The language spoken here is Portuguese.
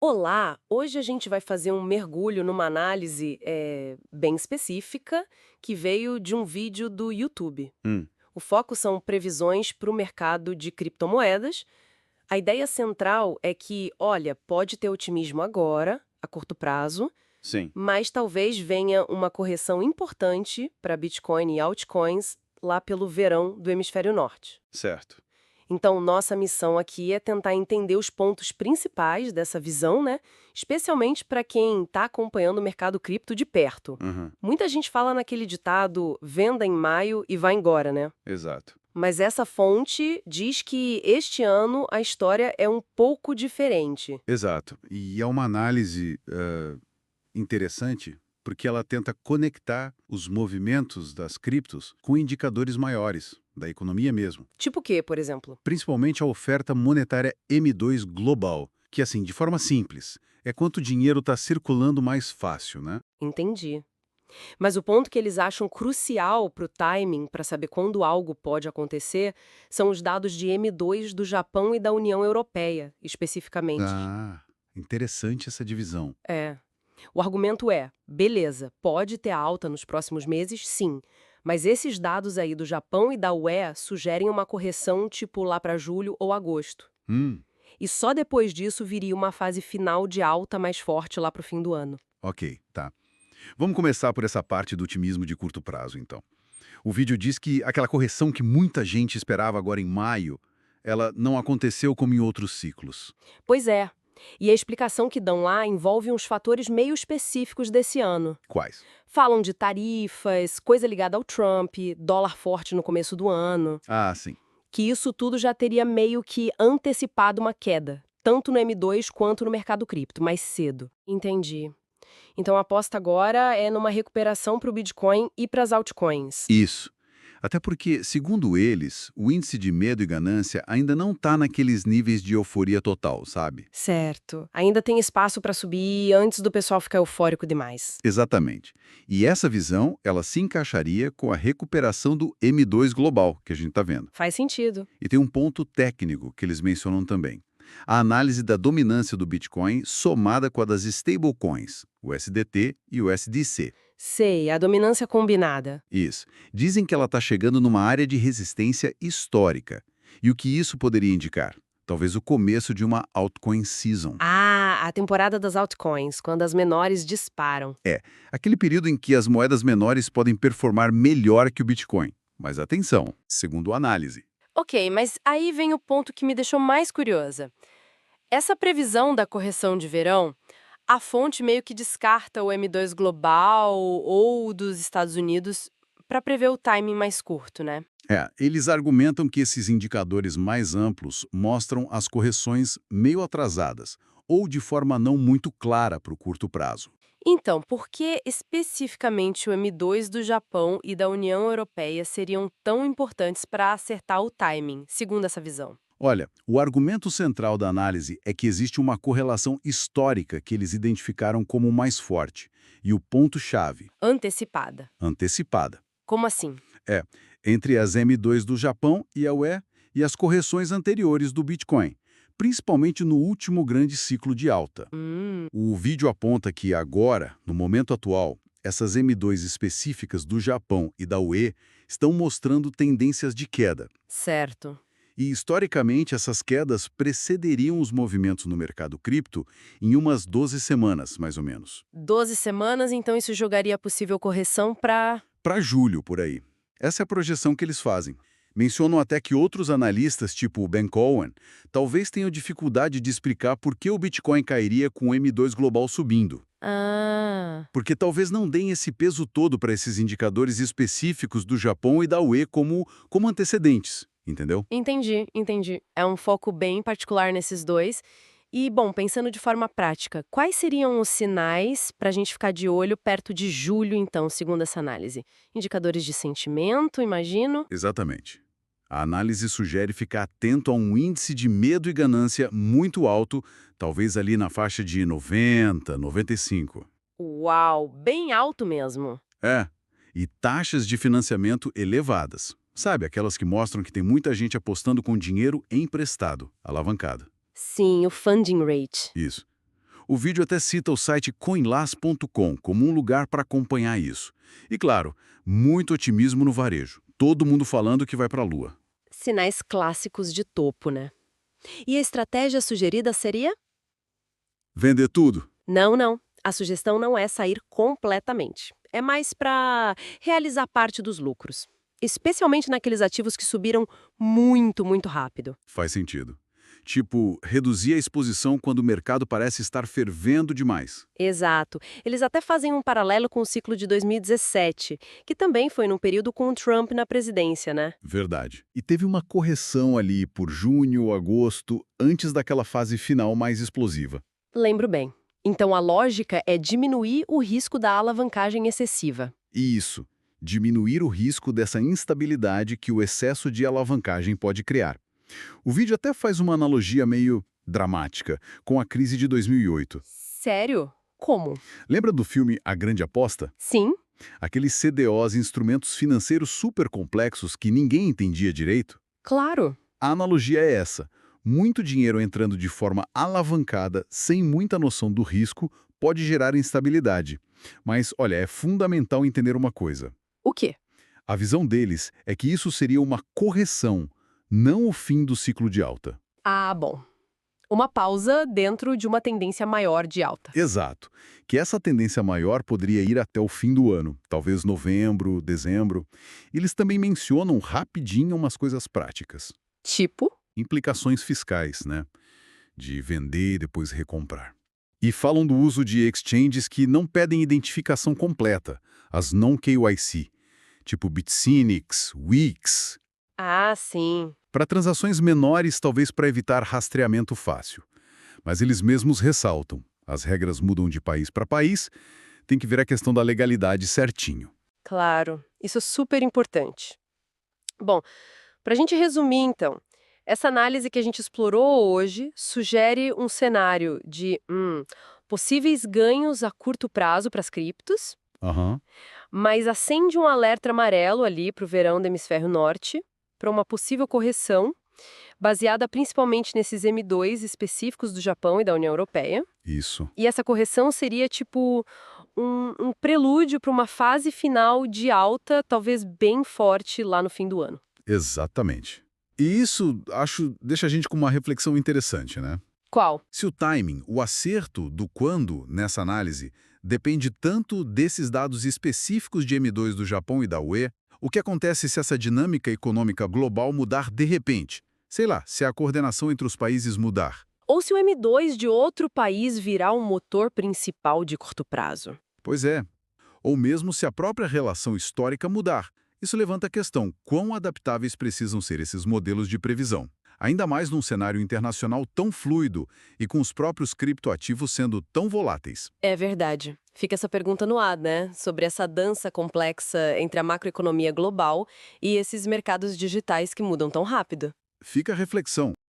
Olá! Hoje a gente vai fazer um mergulho numa análise bem específica que veio de um vídeo do YouTube. Hum, O foco são previsões para o mercado de criptomoedas. A ideia central é que, olha, pode ter otimismo agora, a curto prazo, sim, mas talvez venha uma correção importante para Bitcoin e altcoins lá pelo verão do hemisfério norte. certo. Então, nossa missão aqui é tentar entender os pontos principais dessa visão, né? Especialmente para quem está acompanhando o mercado cripto de perto. Uhum, Muita gente fala naquele ditado venda em maio e vai embora, né? exato. Mas essa fonte diz que este ano a história é um pouco diferente. Exato. E é uma análise interessante porque ela tenta conectar os movimentos das criptos com indicadores maiores, da economia mesmo. Tipo o quê, por exemplo? Principalmente a oferta monetária M2 global, que assim, de forma simples, é quanto dinheiro está circulando mais fácil, né? Entendi. Mas o ponto que eles acham crucial para o timing, para saber quando algo pode acontecer, são os dados de M2 do Japão e da União Europeia, especificamente. Ah, interessante essa divisão. É. O argumento é: beleza, pode ter alta nos próximos meses, sim. Mas esses dados aí do Japão e da UE sugerem uma correção tipo lá para julho ou agosto. Hum, E só depois disso viria uma fase final de alta mais forte lá para o fim do ano. ok, tá. Vamos começar por essa parte do otimismo de curto prazo, então. O vídeo diz que aquela correção que muita gente esperava agora em maio, ela não aconteceu como em outros ciclos. Pois é. E a explicação que dão lá envolve uns fatores meio específicos desse ano. Quais? Falam de tarifas, coisa ligada ao Trump, dólar forte no começo do ano. Ah, sim. Que isso tudo já teria meio que antecipado uma queda, tanto no M2 quanto no mercado cripto, mais cedo. Entendi. Então a aposta agora é numa recuperação para o Bitcoin e para as altcoins. Isso. Até porque, segundo eles, o índice de medo e ganância ainda não está naqueles níveis de euforia total, sabe? Certo. Ainda tem espaço para subir antes do pessoal ficar eufórico demais. Exatamente. E essa visão, ela se encaixaria com a recuperação do M2 global, que a gente está vendo. Faz sentido. E tem um ponto técnico que eles mencionam também. A análise da dominância do Bitcoin somada com a das stablecoins, o SDT e o SDC. Sei, a dominância combinada. Isso. Dizem que ela está chegando numa área de resistência histórica. E o que isso poderia indicar? Talvez o começo de uma altcoin season. Ah, a temporada das altcoins, quando as menores disparam. É, aquele período em que as moedas menores podem performar melhor que o Bitcoin. Mas atenção, segundo a análise. Ok, mas aí vem o ponto que me deixou mais curiosa. Essa previsão da correção de verão, a fonte meio que descarta o M2 global ou o dos Estados Unidos para prever o timing mais curto, né? Eles argumentam que esses indicadores mais amplos mostram as correções meio atrasadas ou de forma não muito clara para o curto prazo. Então, por que especificamente o M2 do Japão e da União Europeia seriam tão importantes para acertar o timing, segundo essa visão? Olha, o argumento central da análise é que existe uma correlação histórica que eles identificaram como mais forte, e o ponto-chave, Antecipada. antecipada. Como assim? É, entre as M2 do Japão e a UE e as correções anteriores do Bitcoin, principalmente no último grande ciclo de alta. Hum, O vídeo aponta que agora, no momento atual, essas M2 específicas do Japão e da UE estão mostrando tendências de queda. certo. E, historicamente, essas quedas precederiam os movimentos no mercado cripto em umas 12 semanas, mais ou menos. 12 semanas, então isso jogaria a possível correção para. Para julho, por aí. Essa é a projeção que eles fazem. Mencionam até que outros analistas, tipo o Ben Cohen, talvez tenham dificuldade de explicar por que o Bitcoin cairia com o M2 global subindo. Ah, Porque talvez não deem esse peso todo para esses indicadores específicos do Japão e da UE como antecedentes, entendeu? entendi, entendi. É um foco bem particular nesses dois. E, bom, pensando de forma prática, quais seriam os sinais para a gente ficar de olho perto de julho, então, segundo essa análise? Indicadores de sentimento, imagino? Exatamente. A análise sugere ficar atento a um índice de medo e ganância muito alto, talvez ali na faixa de 90, 95. Uau, bem alto mesmo. É, e taxas de financiamento elevadas. Sabe, aquelas que mostram que tem muita gente apostando com dinheiro emprestado, alavancado. Sim, o funding rate. Isso. O vídeo até cita o site coinlas.com como um lugar para acompanhar isso. E claro, muito otimismo no varejo. Todo mundo falando que vai para a Lua. Sinais clássicos de topo, né? E a estratégia sugerida seria? Vender tudo? Não, não. A sugestão não é sair completamente. É mais para realizar parte dos lucros. Especialmente naqueles ativos que subiram muito, muito rápido. Faz sentido. Tipo, reduzir a exposição quando o mercado parece estar fervendo demais. Exato. Eles até fazem um paralelo com o ciclo de 2017, que também foi num período com o Trump na presidência, né? Verdade. E teve uma correção ali por junho, agosto, antes daquela fase final mais explosiva. Lembro bem. Então a lógica é diminuir o risco da alavancagem excessiva. E isso, diminuir o risco dessa instabilidade que o excesso de alavancagem pode criar. O vídeo até faz uma analogia meio dramática com a crise de 2008. Sério? Como? Lembra do filme A Grande Aposta? Sim, Aqueles CDOs, instrumentos financeiros super complexos que ninguém entendia direito? claro. A analogia é essa. Muito dinheiro entrando de forma alavancada, sem muita noção do risco, pode gerar instabilidade. Mas, olha, é fundamental entender uma coisa. O quê? A visão deles é que isso seria uma correção, não o fim do ciclo de alta. Ah, bom. Uma pausa dentro de uma tendência maior de alta. Exato. Que essa tendência maior poderia ir até o fim do ano, talvez novembro, dezembro. Eles também mencionam rapidinho umas coisas práticas. Tipo? Implicações fiscais, né? De vender e depois recomprar. E falam do uso de exchanges que não pedem identificação completa, as non-KYC, tipo Bitfinex, Wix, Ah, sim. para transações menores, talvez para evitar rastreamento fácil. Mas eles mesmos ressaltam, as regras mudam de país para país, tem que ver a questão da legalidade certinho. Claro. Isso é super importante. Bom, para a gente resumir, então, essa análise que a gente explorou hoje sugere um cenário de possíveis ganhos a curto prazo para as criptos, Aham, mas acende um alerta amarelo ali para o verão do hemisfério norte, para uma possível correção, baseada principalmente nesses M2 específicos do Japão e da União Europeia. isso. E essa correção seria tipo um prelúdio para uma fase final de alta, talvez bem forte lá no fim do ano. Exatamente. E isso, acho, deixa a gente com uma reflexão interessante, né? Qual? Se o timing, o acerto do quando nessa análise, depende tanto desses dados específicos de M2 do Japão e da UE, o que acontece se essa dinâmica econômica global mudar de repente? Sei lá, se a coordenação entre os países mudar. Ou se o M2 de outro país virar um motor principal de curto prazo. Pois é. Ou mesmo se a própria relação histórica mudar. Isso levanta a questão: quão adaptáveis precisam ser esses modelos de previsão? Ainda mais num cenário internacional tão fluido e com os próprios criptoativos sendo tão voláteis. É verdade. Fica essa pergunta no ar, né? Sobre essa dança complexa entre a macroeconomia global e esses mercados digitais que mudam tão rápido. Fica a reflexão.